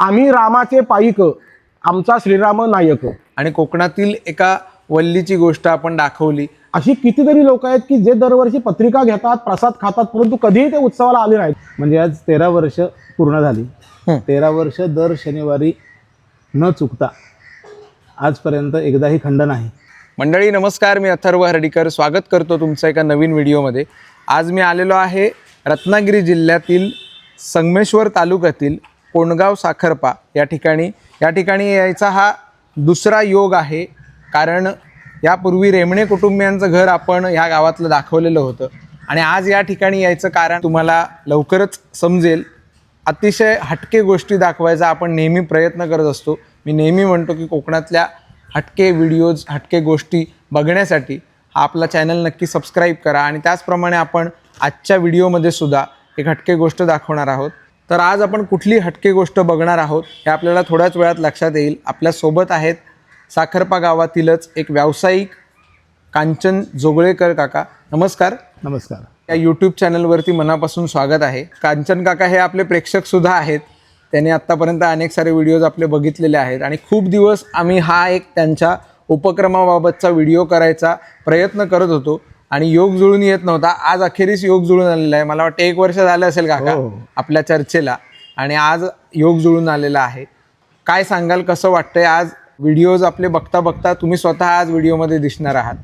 आम्ही रामाचे पाईक, आमचा श्रीराम नायक. आणि कोकणातील एका वल्लीची गोष्ट आपण दाखवली. अशी कितीतरी लोक आहेत की जे दरवर्षी पत्रिका घेतात, प्रसाद खातात, परंतु कधीही ते उत्सवाला आले नाहीत. म्हणजे आज 13 वर्ष पूर्ण झाली. 13 वर्ष दर शनिवारी न चुकता आजपर्यंत एकदाही खंड नाही. मंडळी नमस्कार, मी अथर्व हर्डीकर स्वागत करतो तुमचं एका नवीन व्हिडिओमध्ये. आज मी आलेलो आहे रत्नागिरी जिल्ह्यातील संगमेश्वर तालुक्यातील कोंडगाव साखरपा या ठिकाणी यायचा हा दुसरा योग आहे. कारण यापूर्वी रेमणे कुटुंबियांचं घर आपण ह्या गावातलं दाखवलेलं होतं आणि आज या ठिकाणी यायचं कारण तुम्हाला लवकरच समजेल. अतिशय हटके गोष्टी दाखवायचा आपण नेहमी प्रयत्न करत असतो. मी नेहमी म्हणतो की कोकणातल्या हटके व्हिडिओज, हटके गोष्टी बघण्यासाठी हा आपला चॅनल नक्की सबस्क्राईब करा. आणि त्याचप्रमाणे आपण आजच्या व्हिडिओमध्ये सुद्धा एक हटके गोष्ट दाखवणार आहोत. तर आज आपण कुठली हटके गोष्ट बघणार आहोत हे आपल्याला थोड्याच वेळात लक्षात येईल. आपल्यासोबत आहेत साखरपा गावातीलच एक व्यावसायिक कांचन जोगळेकर काका. नमस्कार. नमस्कार. या यूट्यूब चॅनलवरती मनापासून स्वागत आहे. कांचन काका हे आपले प्रेक्षकसुद्धा आहेत. त्यांनी आत्तापर्यंत अनेक सारे व्हिडिओज आपले बघितलेले आहेत आणि खूप दिवस आम्ही हा एक त्यांच्या उपक्रमाबाबतचा व्हिडिओ करायचा प्रयत्न करत होतो आणि योग जुळून येत नव्हता. आज अखेरीस योग जुळून आलेला आहे. मला वाटतं 1 वर्ष झालं असेल काका आपल्या चर्चेला आणि आज योग जुळून आलेला आहे. काय सांगाल, कसं वाटतंय आज व्हिडिओज आपले बघता बघता? तुम्ही स्वतः आज व्हिडिओमध्ये दिसणार आहात.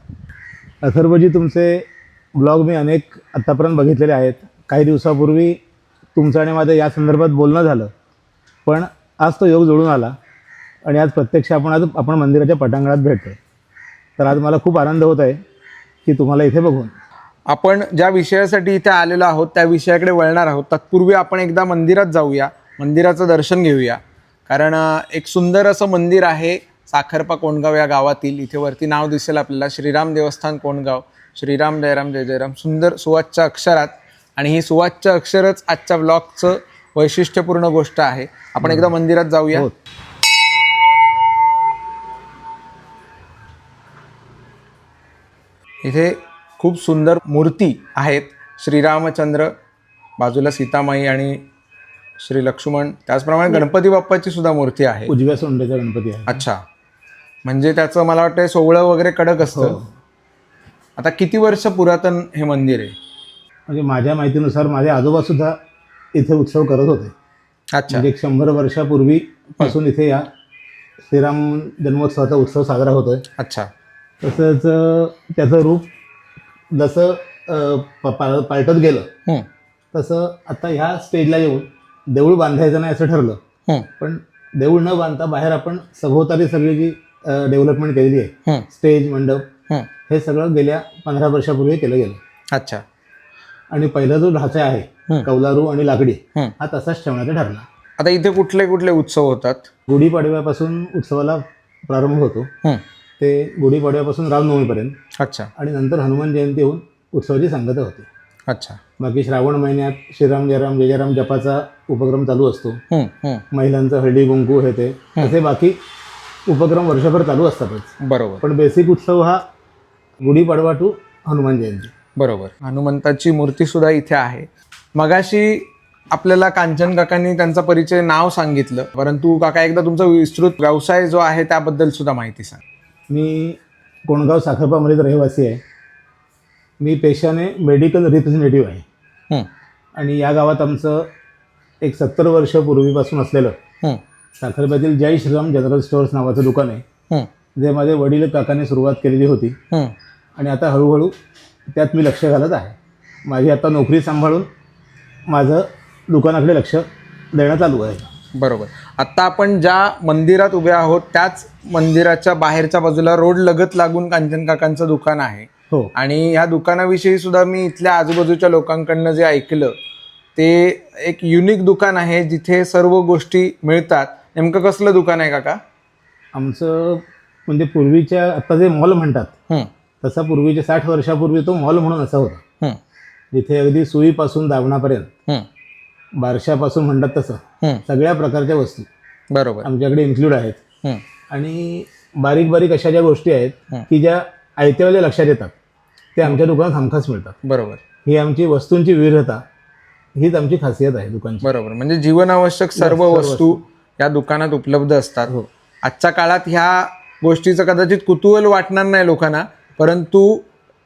अथर्वजी, तुमचे ब्लॉग मी अनेक आत्तापर्यंत बघितलेले आहेत. काही दिवसापूर्वी तुमचं आणि माझं या संदर्भात बोलणं झालं, पण आज तो योग जुळून आला आणि आज प्रत्यक्ष आपण मंदिराच्या पटांगणात भेटतो. तर आज मला खूप आनंद होत आहे की तुम्हाला इथे बघून. आपण ज्या विषयासाठी इथे आलेलो आहोत त्या विषयाकडे वळणार आहोत. तत्पूर्वी आपण एकदा मंदिरात जाऊया, मंदिराचं दर्शन घेऊया. कारण एक सुंदर असं मंदिर आहे साखरपा कोंडगाव या गावातील. इथे वरती नाव दिसेल आपल्याला, श्रीराम देवस्थान कोंडगाव. श्रीराम जयराम जय जयराम. सुंदर सुवाच्य अक्षरात. आणि ही सुवाच्य अक्षरच आजच्या ब्लॉगचं वैशिष्ट्यपूर्ण गोष्ट आहे. आपण एकदा मंदिरात जाऊया. इथे खूप सुंदर मूर्ती आहेत. श्रीरामचंद्र, बाजूला सीतामाई आणि श्री लक्ष्मण, त्याचप्रमाणे गणपती बाप्पाची सुद्धा मूर्ती आहे. उजव्या सोंडेचा गणपती आहे. अच्छा, म्हणजे त्याचं मला वाटतं सोवळं वगैरे कडक असतं. आता किती वर्ष पुरातन हे मंदिर आहे? म्हणजे माझ्या माहितीनुसार माझे आजोबा सुद्धा इथे उत्सव करत होते. अच्छा, म्हणजे 100 वर्षापूर्वीपासून इथे या श्रीराम जन्मोत्सवाचा उत्सव साजरा होतोय. अच्छा. तसंच त्याचं रूप जसं पालटत गेलं तसं आता ह्या स्टेजला येऊन देऊळ बांधायचं नाही असं ठरलं. पण देऊळ न बांधता बाहेर आपण सभोवताली सगळी जी डेव्हलपमेंट केलेली आहे, स्टेज, मंडप, हे सगळं गेल्या 15 वर्षापूर्वी केलं गेलं. अच्छा. आणि पहिला जो ढाचा आहे कौलारू आणि लाकडी, हा तसाच ठेवण्याचा ठरला. आता इथे कुठले कुठले उत्सव होतात? गुढीपाडव्यापासून उत्सवाला प्रारंभ होतो, ते गुढीपाडव्यापासून रामनवमीपर्यंत. अच्छा. आणि नंतर हनुमान जयंती होऊन उत्सवाची सांगता होते. अच्छा. बाकी श्रावण महिन्यात श्रीराम जयराम जय जयराम जपाचा उपक्रम चालू असतो. महिलांचं हळदी कुंकू हे ते असे बाकी उपक्रम वर्षभर चालू असतातच. बरोबर. पण बेसिक उत्सव हा गुढीपाडवा टू हनुमान जयंती. बरोबर. हनुमंताची मूर्ती सुद्धा इथे आहे. मगाशी आपल्याला कांचन काकांनी त्यांचा परिचय, नाव सांगितलं, परंतु काका एकदा तुमचा विस्तृत व्यवसाय जो आहे त्याबद्दल सुद्धा माहिती सांग. मी कोंडगाव साखरपामध्ये रहिवासी आहे. मी पेशाने मेडिकल रिप्रेझेंटेटिव्ह आहे. आणि या गावात आमचं एक 70 वर्षापूर्वीपासून असलेलं साखरप्यातील जय श्रीराम जनरल स्टोअर्स नावाचं दुकान आहे, जे माझे वडील काकाने सुरुवात केलेली होती. आणि आता हळूहळू त्यात मी लक्ष घालत आहे. माझी आता नोकरी सांभाळून माझं दुकानाकडे लक्ष देणं चालू आहे. बरोबर. आत्ता आपण ज्या मंदिरात उभे आहोत त्याच मंदिराच्या बाहेरच्या बाजूला रोड लगत लागून कांचन काकांचं दुकान आहे. आणि ह्या दुकानाविषयी सुद्धा मी इथल्या आजूबाजूच्या लोकांकडनं जे ऐकलं, ते एक युनिक दुकान आहे जिथे सर्व गोष्टी मिळतात. नेमकं कसलं दुकान आहे काका? आमचं म्हणजे पूर्वीच्या आता जे मॉल म्हणतात तसा पूर्वीच्या 60 वर्षापूर्वी तो मॉल म्हणून असा होता, जिथे अगदी सुईपासून दाबणापर्यंत, बारशापासून म्हणतात तसं सगळ्या प्रकारच्या वस्तू बरोबर आमच्याकडे इन्क्लूड आहेत. आणि बारीक बारीक अशा ज्या गोष्टी आहेत की ज्या आयत्यावेळेला लक्षात येतात ते आमच्या दुकानात हमखास मिळतात. बरोबर. ही आमची वस्तूंची विविधता, हीच आमची खासियत आहे दुकानची. बरोबर. म्हणजे जीवनावश्यक सर्व वस्तू या दुकानात उपलब्ध असतात. हो. आजच्या काळात ह्या गोष्टीचं कदाचित कुतूहल वाटणार नाही लोकांना, परंतु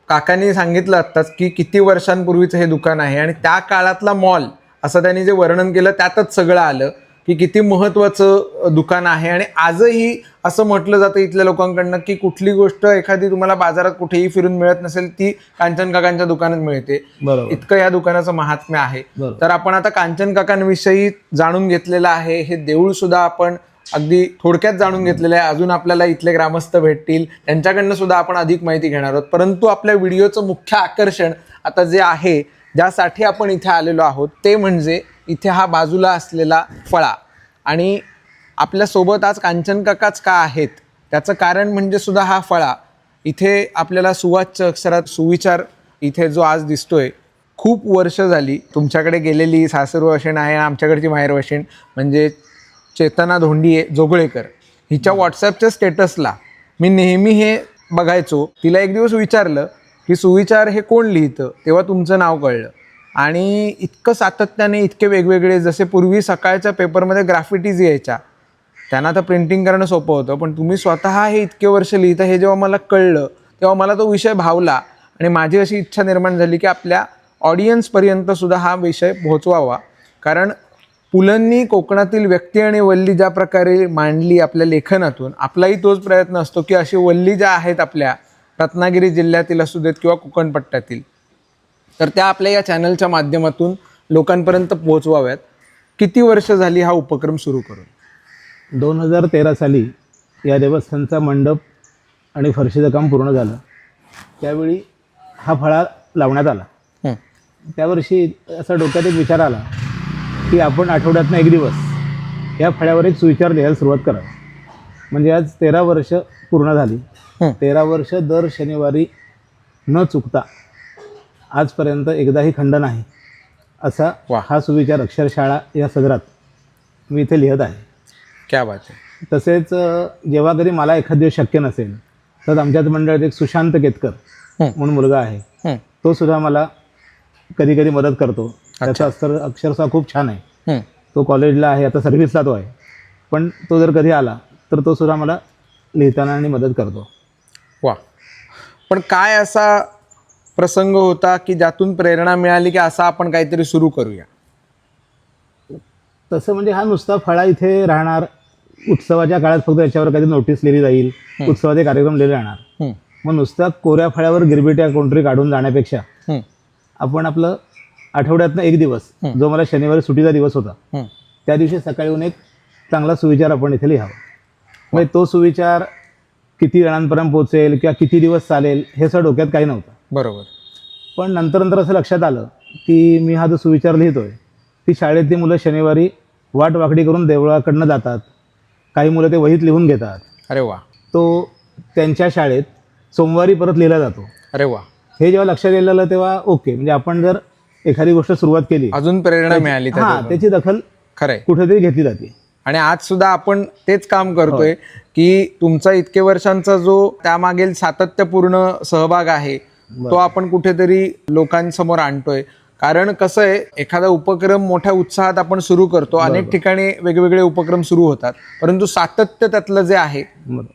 काकांनी सांगितलं आत्ताच की किती वर्षांपूर्वीचं हे दुकान आहे आणि त्या काळातला मॉल असं त्यांनी जे वर्णन केलं त्यातच सगळं आलं की किती महत्त्वाचं दुकान आहे. आणि आजही असं म्हटलं जातं इथल्या लोकांकडनं की कुठली गोष्ट एखादी तुम्हाला बाजारात कुठेही फिरून मिळत नसेल ती कांचन काकांच्या दुकानात मिळते. बरोबर. इतकं या दुकानाचं महात्म्य आहे. बरोबर. तर आपण आता कांचन काकांविषयी जाणून घेतलेलं आहे. हे देऊळ सुद्धा आपण अगदी थोडक्यात जाणून घेतलेलं आहे. अजून आपल्याला इथले ग्रामस्थ भेटतील, त्यांच्याकडनं सुद्धा आपण अधिक माहिती घेणार आहोत. परंतु आपल्या व्हिडिओचं मुख्य आकर्षण आता जे आहे, ज्यासाठी आपण इथे आलेलो आहोत, ते म्हणजे इथे हा बाजूला असलेला फळा. आणि आपल्यासोबत आज कांचन काकाच का आहेत त्याचं कारण म्हणजे सुद्धा हा फळा. इथे आपल्याला सुवाच्य अक्षरात सुविचार इथे जो आज दिसतोय, खूप वर्ष झाली तुमच्याकडे गेलेली सासर वशीण आहे, आमच्याकडची माहेर वशीण म्हणजे चेतना धोंडिये जोगळेकर, हिच्या व्हॉट्सॲपच्या स्टेटसला मी नेहमी हे बघायचो. तिला एक दिवस विचारलं की सुविचार हे कोण लिहितं, तेव्हा तुमचं नाव कळलं. आणि इतकं सातत्याने इतके वेगवेगळे, जसे पूर्वी सकाळच्या पेपरमध्ये ग्राफिटीज यायच्या, त्यांना तर प्रिंटिंग करणं सोपं होतं, पण तुम्ही स्वतः हे इतके वर्ष लिहिता हे जेव्हा मला कळलं तेव्हा मला तो विषय भावला आणि माझी अशी इच्छा निर्माण झाली की आपल्या ऑडियन्सपर्यंत सुद्धा हा विषय पोहोचवावा. कारण पुलंनी कोकणातील व्यक्ती आणि वल्ली ज्या प्रकारे मांडली आपल्या लेखनातून, आपलाही तोच प्रयत्न असतो की अशी वल्ली ज्या आहेत आपल्या रत्नागिरी जिल्ह्यातील असू देत किंवा कोकणपट्ट्यातील, तर त्या आपल्या या चॅनलच्या माध्यमातून लोकांपर्यंत पोहोचवाव्यात. किती वर्ष झाली हा उपक्रम सुरू करून? 2013 साली या देवस्थानचा मंडप आणि फरशीचं काम पूर्ण झालं. त्यावेळी हा फळा लावण्यात आला. त्यावर्षी असा डोक्यात एक विचार आला की आपण आठवड्यातनं एक दिवस या फळ्यावर एक सुविचार लिहायला सुरुवात करावी. म्हणजे आज 13 वर्ष पूर्ण झाली. 13 वर्ष दर शनिवारी न चुकता आजपर्यंत एकदाही खंड नाही असा हा सुविचार अक्षरशाळा या सदरात मी इथे लिहित आहे. क्या बात आहे. तसेच जेव्हा कधी मला एखाद दिवस शक्य नसेल तर आमच्याच मंडळात एक सुशांत केतकर म्हणून मुलगा आहे, तो सुद्धा मला कधी कधी मदत करतो. त्याचा अक्षरशः खूप छान आहे. तो कॉलेजला आहे, आता सर्व्हिसला तो आहे, पण तो जर कधी आला तर तो सुद्धा मला लिहिताना आणि मदत करतो. वा. पण काय असा प्रसंग होता की ज्यातून प्रेरणा मिळाली की असं आपण काहीतरी सुरू करूया? तसं म्हणजे हा नुसता फळा इथे राहणार, उत्सवाच्या काळात फक्त याच्यावर काही नोटीस लिहिली जाईल, उत्सवाचे कार्यक्रम लिहिले जाणार, मग नुसता कोऱ्या फळ्यावर गिरबिट्या कोणतरी काढून जाण्यापेक्षा आपण आपलं आठवड्यातनं एक दिवस, जो मला शनिवारी सुट्टीचा दिवस होता, त्या दिवशी सकाळी येऊन एक चांगला सुविचार आपण इथे लिहावा. म्हणजे तो सुविचार किती जणांपर्यंत पोहोचेल किंवा किती दिवस चालेल हे सगळं डोक्यात काही नव्हतं. बरोबर. पण नंतर असं लक्षात आलं की मी हा जो सुविचार लिहितोय, ती शाळेतली मुलं शनिवारी वाटवाकडी करून देवळाकडनं जातात, काही मुलं ते वहीत लिहून घेतात. अरे वा. तो त्यांच्या शाळेत सोमवारी परत लिहिला जातो. अरे वा. हे जेव्हा लक्षात येलेलं तेव्हा ओके, म्हणजे आपण जर एखादी गोष्ट सुरुवात केली, अजून प्रेरणा मिळाली, त्याची दखल खरंय कुठेतरी घेतली जाते. आणि आज सुद्धा आपण तेच काम करतोय की तुमचा इतके वर्षांचा जो त्यामागील सातत्यपूर्ण सहभाग आहे तो आपण कुठेतरी लोकांसमोर आणतोय. कारण कसं आहे, एखादा उपक्रम मोठ्या उत्साहात आपण सुरू करतो, अनेक ठिकाणी वेगवेगळे उपक्रम सुरू होतात, परंतु सातत्य त्यातलं जे आहे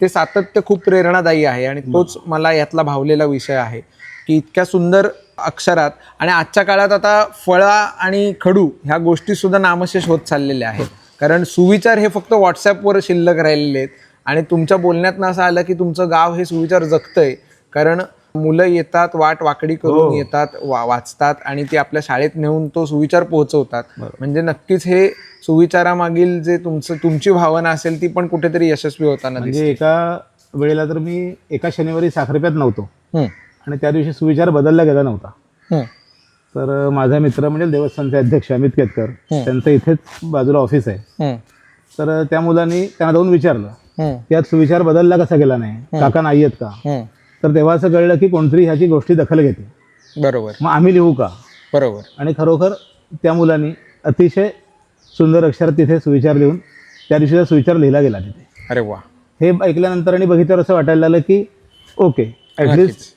ते सातत्य खूप प्रेरणादायी आहे. आणि तोच मला यातला भावलेला विषय आहे की इतक्या सुंदर अक्षरात. आणि आजच्या काळात आता फळा आणि खडू ह्या गोष्टी सुद्धा नामशेष होत चाललेल्या आहेत. कारण सुविचार हे फक्त व्हॉट्सॲपवर शिल्लक राहिलेले आहेत. आणि तुमच्या बोलण्यातनं असं आलं की तुमचं गाव हे सुविचार जगतंय, कारण मुलं येतात, वाट वाकडी करून येतात, वाचतात आणि ते आपल्या शाळेत नेऊन तो सुविचार पोहोचवतात. म्हणजे नक्कीच हे सुविचारामागील जे तुमची भावना असेल ती पण कुठेतरी यशस्वी होताना दिसते. म्हणजे एका वेळेला तर मी एका शनिवारी साखरप्यात नव्हतो आणि त्या दिवशी सुविचार बदलला गेला नव्हता. तर माझा मित्र म्हणजे देवस्थानचे अध्यक्ष अमित केतकर, त्यांचं इथेच बाजूला ऑफिस आहे. तर त्या मुलांनी त्यांना जाऊन विचारलं की आज सुविचार बदलला कसा गेला नाही, काका नाही आहेत का? तर तेव्हा असं कळलं की कोणतरी ह्याची गोष्टी दखल घेते. बरोबर. मग आम्ही लिहू का? बरोबर. आणि खरोखर त्या मुलांनी अतिशय सुंदर अक्षरात तिथे सुविचार लिहून त्या दिवशीचा सुविचार लिहिला गेला तिथे. अरे वा. हे ऐकल्यानंतर आणि बघितल्यावर असं वाटायला लागलं की ओके, ॲटलिस्ट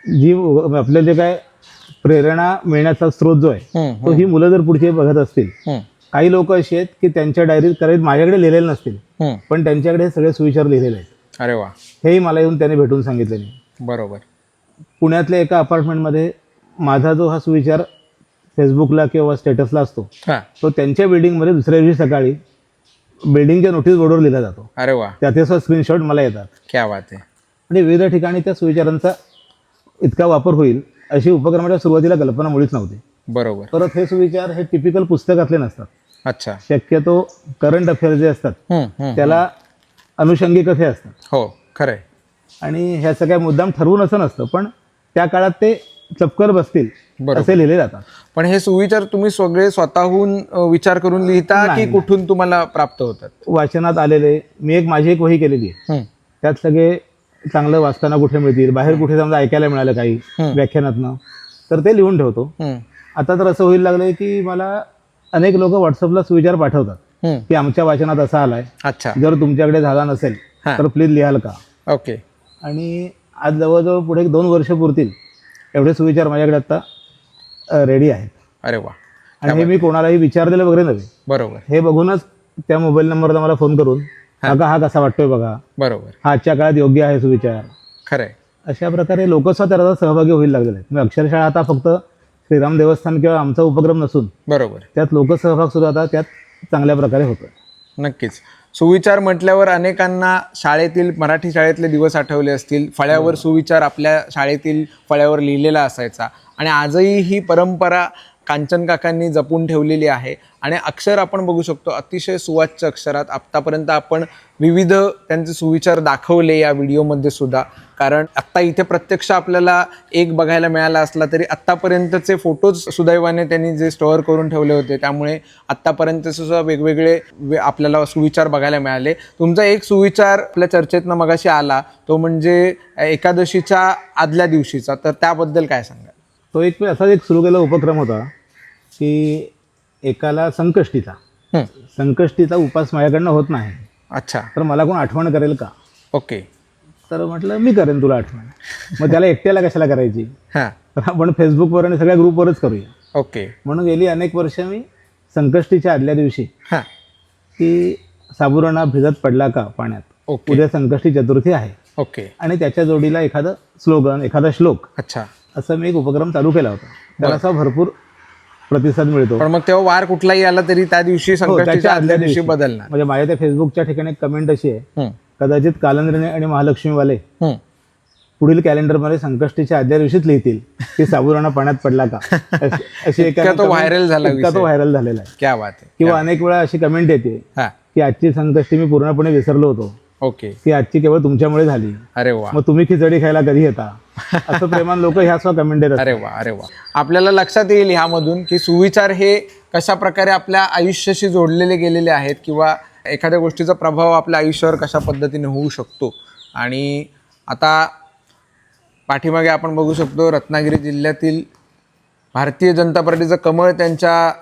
जी आपल्याला जे काय प्रेरणा मिळण्याचा स्रोत जो आहे तो ही मुलं जर पुढचे बघत असतील काही लोक अशी आहेत की त्यांच्या डायरीत कदाचित माझ्याकडे लिहिलेले नसतील, पण त्यांच्याकडे हे सगळे सुविचार लिहिलेले आहेत. अरे वा. हेही मला येऊन त्याने भेटून सांगितलेले. बरोबर. पुण्यातल्या एका अपार्टमेंटमध्ये माझा जो हा सुविचार फेसबुकला किंवा स्टेटसला असतो, हां. तो त्यांच्या बिल्डिंगमध्ये दुसऱ्या दिवशी सकाळी बिल्डिंगच्या नोटीस बोर्डवर लिहिला जातो. अरे वा. त्याचे स्क्रीनशॉट मला येतात. क्या बात आहे. आणि विविध ठिकाणी त्या सुविचारांचा इतका वापर होईल अशी उपक्रमाच्या सुरुवातीला कल्पना मुळीच नव्हती. बरोबर. परत हे सुविचार हे टिपिकल पुस्तकातले नसतात. अच्छा. शक्यतो करंट अफेअर जे असतात त्याला अनुषंगिक हे असतात. हो, खरंय. आणि ह्याचं काय मुद्दाम ठरवून असं नसतं, पण त्या काळात ते चपकर बसतील असे लिहिले जातात. पण हे सुविचार तुम्ही सगळे स्वतःहून विचार करून लिहिता की कुठून तुम्हाला प्राप्त होतात? वाचनात आलेले. मी माझी एक वही केलेली आहे, त्यात सगळे चांगलं वाचताना कुठे मिळतील, बाहेर कुठे समजा ऐकायला मिळालं काही व्याख्यानातनं, तर ते लिहून ठेवतो. आता तर असं होईल लागलंय की मला अनेक लोक व्हॉट्सअपला सुविचार पाठवतात की आमच्या वाचनात असा आलाय, अच्छा, जर तुमच्याकडे झाला नसेल तर प्लीज लिहाल का. ओके. आणि आज जवळजवळ पुढे 2 वर्ष पुरतील एवढे सुविचार माझ्याकडे आता रेडी आहेत. अरे वा. आणि हे मी कोणालाही विचारलेलं वगैरे नव्हे. बरोबर. हे बघूनच त्या मोबाईल नंबरला मला फोन करून हा कसा वाटतोय बघा, बरोबर, हा आजच्या काळात योग्य आहे सुविचार, खरंय. अशा प्रकारे लोक स्वतः सहभागी होईल लागलेले आहेत. मी अक्षरशः आता फक्त श्रीराम देवस्थान किंवा आमचा उपक्रम नसून बरोबर त्यात लोकसहभाग सुद्धा आता त्यात चांगल्या प्रकारे होतो. नक्कीच. सुविचार म्हटल्यावर अनेकांना शाळेतील मराठी शाळेतले दिवस आठवले असतील. फळ्यावर सुविचार आपल्या शाळेतील फळ्यावर लिहिलेला असायचा आणि आजही ही परंपरा कांचन काकांनी जपून ठेवलेली आहे. आणि अक्षर आपण बघू शकतो अतिशय सुवाच्य अक्षरात. आत्तापर्यंत आपण विविध त्यांचे सुविचार दाखवले या व्हिडिओमध्ये सुद्धा, कारण आत्ता इथे प्रत्यक्ष आपल्याला एक बघायला मिळाला असला तरी आत्तापर्यंतचे फोटोज सुदैवाने त्यांनी जे स्टोअर करून ठेवले होते, त्यामुळे आत्तापर्यंतचे सुद्धा वेगवेगळे आपल्याला सुविचार बघायला मिळाले. तुमचा एक सुविचार आपल्या चर्चेतनं मगाशी आला, तो म्हणजे एकादशीच्या आदल्या दिवशीचा, तर त्याबद्दल काय सांगाल? तो एक असाच एक सुरू केलेला उपक्रम होता की एकाला संकष्टीचा उपास माझ्याकडनं होत नाही. अच्छा. तर मला कोण आठवण करेल का. ओके. तर म्हटलं मी करेन तुला आठवण. मग त्याला एकट्याला कशाला करायची, हां, तर आपण फेसबुकवर आणि सगळ्या ग्रुपवरच करूया. ओके. म्हणून गेली अनेक वर्ष मी संकष्टीच्या आदल्या दिवशी हां, की साबुदाणा भिजत पडला का पाण्यात, ओके, उद्या संकष्टी चतुर्थी आहे, ओके, आणि त्याच्या जोडीला एखादं स्लोगन, एखादा श्लोक, अच्छा, असं मी एक उपक्रम चालू केला होता. त्याला असा भरपूर प्रतिसाद मिळतो. पण मग तेव्हा वार कुठलाही आला तरी त्या दिवशी संकष्टीच्या आदल्या दिवशी बदलणार. म्हणजे माझ्या त्या फेसबुकच्या ठिकाणी एक कमेंट अशी आहे, कदाचित कालंद्रने आणि महालक्ष्मीवाले पुढील कॅलेंडरमध्ये संकष्टीच्या आदल्या दिवशीच लिहितील की साबुदाणा पाण्यात पडला का. अशी इतका तो व्हायरल झालेला आहे. क्या बात आहे. किंवा अनेक वेळा अशी कमेंट येते की आजची संकष्टी मी पूर्णपणे विसरलो होतो, ओके, की आजची केवळ तुमच्यामुळे झाली. अरे वा. मग तुम्ही खिचडी खायला कधी येता, असं प्रेमान लोक ह्या स्व कमेंट देतात. अरे वा, अरे वा. आपल्याला लक्षात येईल ह्यामधून की सुविचार हे कशा प्रकारे आपल्या आयुष्याशी जोडलेले गेलेले आहेत किंवा एखाद्या गोष्टीचा प्रभाव आपल्या आयुष्यावर कशा पद्धतीने होऊ शकतो. आणि आता पाठीमागे आपण बघू शकतो रत्नागिरी जिल्ह्यातील भारतीय जनता पार्टीचं कमळ त्यांच्या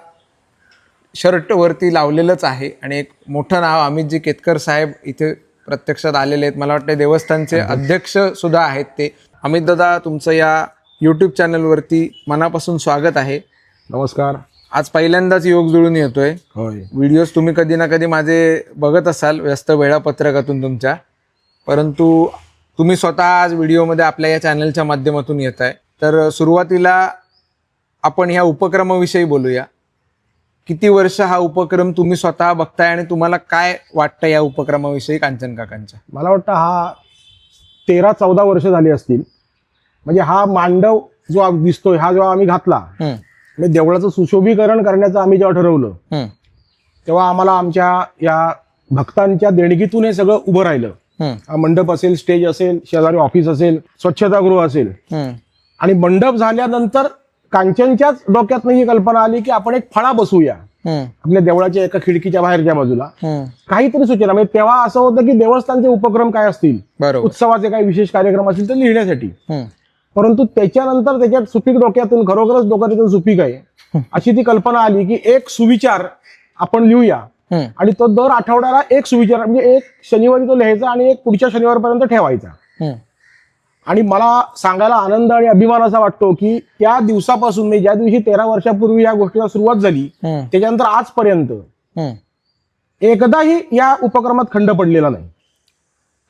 शर्टवरती लावलेलंच आहे आणि एक मोठं नाव अमितजी केतकर साहेब इथे प्रत्यक्षात आलेले आहेत. मला वाटतं देवस्थानचे अध्यक्ष सुद्धा आहेत ते. अमित दादा, तुमचं या यूट्यूब चॅनलवरती मनापासून स्वागत आहे. नमस्कार. आज पहिल्यांदाच योग जुळून येतोय. होय. व्हिडिओज तुम्ही कधी ना कधी माझे बघत असाल व्यस्त वेळापत्रकातून तुमच्या, परंतु तुम्ही स्वतः आज व्हिडिओमध्ये आपल्या या चॅनलच्या माध्यमातून येत आहे. तर सुरुवातीला आपण ह्या उपक्रमाविषयी बोलूया. किती वर्ष हा उपक्रम तुम्ही स्वतः बघताय आणि तुम्हाला काय वाटतं या उपक्रमाविषयी कांचन काकांच्या? मला वाटतं हा 13-14 वर्ष झाली असतील. म्हणजे हा मांडव जो दिसतोय हा जेव्हा आम्ही घातला, म्हणजे देवळाचं सुशोभीकरण करण्याचं आम्ही जेव्हा ठरवलं, तेव्हा आम्हाला आमच्या या भक्तांच्या देणगीतून हे सगळं उभं राहिलं. मंडप असेल, स्टेज असेल, शेजारी ऑफिस असेल, स्वच्छतागृह असेल. आणि मंडप झाल्यानंतर कांचनच्याच डोक्यात ही कल्पना आली की आपण एक फळा बसवूया आपल्या देवळाच्या एका खिडकीच्या बाहेरच्या बाजूला. काहीतरी सूचना, म्हणजे तेव्हा असं होतं की देवस्थानचे उपक्रम काय असतील, उत्सवाचे काही विशेष कार्यक्रम असतील तर लिहिण्यासाठी. परंतु त्याच्यानंतर त्याच्यात सुपीक डोक्यातून, खरोखरच डोक्यातून सुपीक आहे अशी ती कल्पना आली की एक सुविचार आपण लिहूया आणि तो दर आठवड्याला एक सुविचार, म्हणजे एक शनिवारी तो लिहायचा आणि एक पुढच्या शनिवारपर्यंत ठेवायचा. आणि मला सांगायला आनंद आणि अभिमान असा वाटतो की त्या दिवसापासून मी ज्या दिवशी 13 वर्षापूर्वी या गोष्टीला सुरुवात झाली त्याच्यानंतर आजपर्यंत एकदाही या उपक्रमात खंड पडलेला नाही.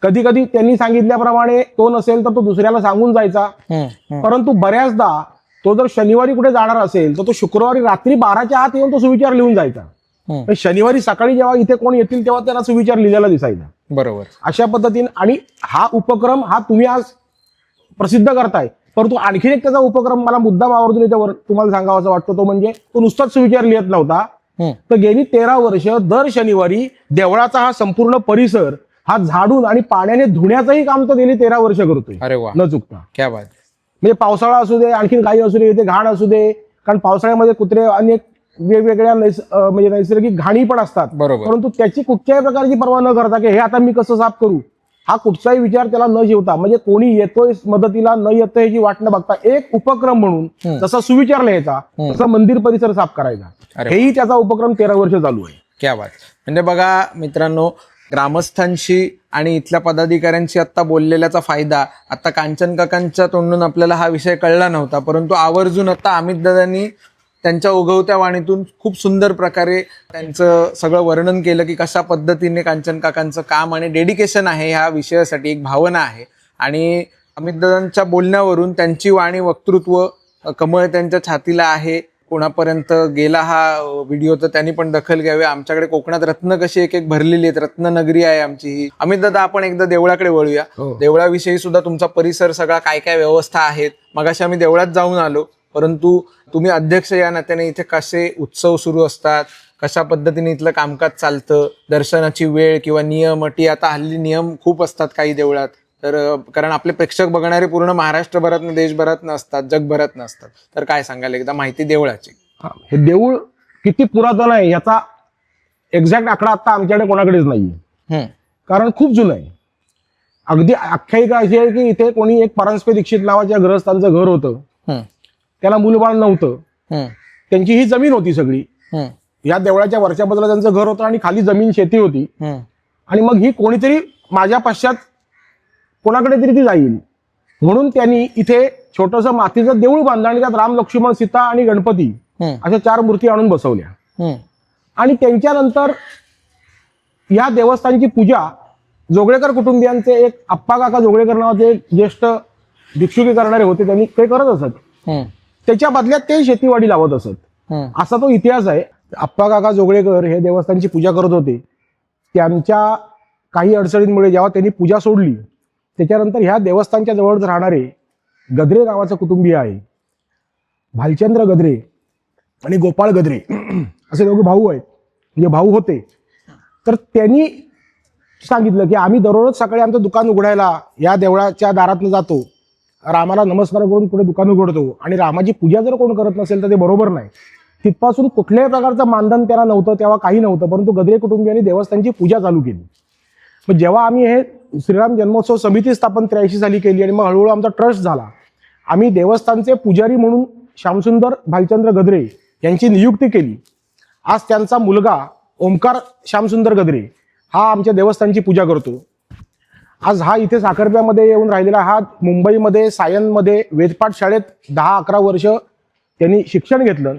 कधी कधी त्यांनी सांगितल्याप्रमाणे तो नसेल तर तो दुसऱ्याला सांगून जायचा, परंतु बऱ्याचदा तो जर शनिवारी कुठे जाणार असेल तर तो शुक्रवारी रात्री 12च्या आत येऊन तो सुविचार लिहून जायचा. शनिवारी सकाळी जेव्हा इथे कोण येतील तेव्हा त्यांना सुविचार लिहिलेला दिसायचा. बरोबर. अशा पद्धतीने आणि हा उपक्रम हा तुम्ही आज प्रसिद्ध करताय, परंतु आणखीन एक त्याचा उपक्रम मला मुद्दाम आवर्जून याच्यावर तुम्हाला सांगावासा वाटतो, तो म्हणजे तो नुसताच सुविचार लिहित नव्हता, तर गेली 13 वर्ष दर शनिवारी देवळाचा हा संपूर्ण परिसर हा झाडून आणि पाण्याने धुण्याचंही काम तो गेली 13 वर्ष करतोय. अरे वा, न चुकता. क्या बात. म्हणजे पावसाळा असू दे, आणखीन काही असू दे, इथे घाण असू दे, कारण पावसाळ्यामध्ये कुत्रे अनेक वेगवेगळ्या म्हणजे नैसर्गिक घाणी पण असतात. बरोबर. परंतु त्याची कुठच्याही प्रकारची पर्वा न करता की हे आता मी कसं साफ करू, हा कुठचाही विचार त्याला न जेवता, म्हणजे कोणी येतोय मदतीला न येतोय ह्याची वाट न बघता एक उपक्रम म्हणून जसा सुविचार लिहायचा तसा मंदिर परिसर साफ करायचा, हेही त्याचा उपक्रम 13 वर्ष चालू आहे. क्या बात. म्हणजे बघा मित्रांनो, ग्रामस्थांशी आणि इथल्या पदाधिकाऱ्यांशी आता बोललेल्याचा फायदा आता कांचन काकांच्या तोंडून आपल्याला हा विषय कळला नव्हता, परंतु आवर्जून आता अमित दादांनी त्यांच्या उगवत्या वाणीतून खूप सुंदर प्रकारे त्यांचं सगळं वर्णन केलं की कशा पद्धतीने कांचन काकांचं काम आणि डेडिकेशन आहे ह्या विषयासाठी, एक भावना आहे. आणि अमित दादांच्या बोलण्यावरून त्यांची वाणी वक्तृत्व कमळ त्यांच्या छातीला आहे. कोणापर्यंत गेला हा व्हिडिओ तर त्यांनी पण दखल घ्यावी. आमच्याकडे कोकणात रत्न कशी एक एक भरलेली आहेत, रत्ननगरी आहे आमची ही. अमित दादा, आपण एकदा देवळाकडे वळूया. देवळाविषयी सुद्धा तुमचा परिसर सगळा काय काय व्यवस्था आहेत. मगाशी आम्ही देवळात जाऊन आलो, परंतु तुम्ही अध्यक्ष या नात्याने इथे कसे उत्सव सुरू असतात, कशा पद्धतीने इथलं कामकाज चालतं, दर्शनाची वेळ किंवा नियम अटी, आता हल्ली नियम खूप असतात काही देवळात, तर कारण आपले प्रेक्षक बघणारे पूर्ण महाराष्ट्रभरात देशभरात नसतात, जगभरात नसतात, तर काय सांगाल एकदा माहिती देवळाची. हे देऊळ किती पुरातन आहे याचा एक्झॅक्ट आकडा आता आमच्याकडे कोणाकडेच नाहीये, कारण खूप जुनं आहे. अगदी आख्यायिका अशी आहे की इथे कोणी एक परांजपे दीक्षित नावाच्या ग्रहस्थांचं घर होतं, त्याला मूलबाळ नव्हतं, त्यांची ही जमीन होती सगळी. या देवळाच्या वरच्या बाजूला त्यांचं घर होतं आणि खाली जमीन शेती होती. आणि मग ही कोणीतरी माझ्या पश्चात कोणाकडे तरी ती जाईल म्हणून त्यांनी इथे छोटंसं मातीचं देऊळ बांधलं आणि त्यात राम, लक्ष्मण, सीता आणि गणपती अशा 4 मूर्ती आणून बसवल्या. आणि त्यांच्यानंतर या देवस्थानची पूजा जोगळेकर कुटुंबियांचे एक आप्पा काका जोगळेकर नावाचे एक ज्येष्ठ भिक्षुकी करणारे होते, त्यांनी ते करत असत. त्याच्या बदल्यात ते शेतीवाडी लावत असत. असा तो इतिहास आहे. आप्पा काका जोगळेकर हे देवस्थानची पूजा करत होते. त्यांच्या काही अडचणींमुळे जेव्हा त्यांनी पूजा सोडली त्याच्यानंतर ह्या देवस्थानच्या जवळच राहणारे गद्रे नावाचं कुटुंबीय आहे, भालचंद्र गद्रे आणि गोपाळ गद्रे असे दोघे भाऊ आहेत, म्हणजे भाऊ होते. तर त्यांनी सांगितलं की आम्ही दररोज सकाळी आमचं दुकान उघडायला या देवळाच्या दारातनं जातो, रामाला नमस्कार करून पुढे दुकान उघडतो, आणि रामाची पूजा जर कोण करत नसेल तर ते बरोबर नाही. तिथपासून कुठल्याही प्रकारचं मानधन त्याला नव्हतं, तेव्हा काही नव्हतं, परंतु गद्रे कुटुंबियांनी देवस्थानची पूजा चालू केली. मग जेव्हा आम्ही हे श्रीराम जन्मोत्सव समिती स्थापन 83 साली केली आणि मग हळूहळू आमचा ट्रस्ट झाला, आम्ही देवस्थानचे पुजारी म्हणून श्यामसुंदर भालचंद्र गद्रे यांची नियुक्ती केली. आज त्यांचा मुलगा ओमकार श्यामसुंदर गद्रे हा आमच्या देवस्थानची पूजा करतो. आज हा इथे साखरप्यामध्ये येऊन राहिलेला, हा मुंबईमध्ये सायनमध्ये वेदपाठ शाळेत 10-11 वर्ष त्यांनी शिक्षण घेतलं.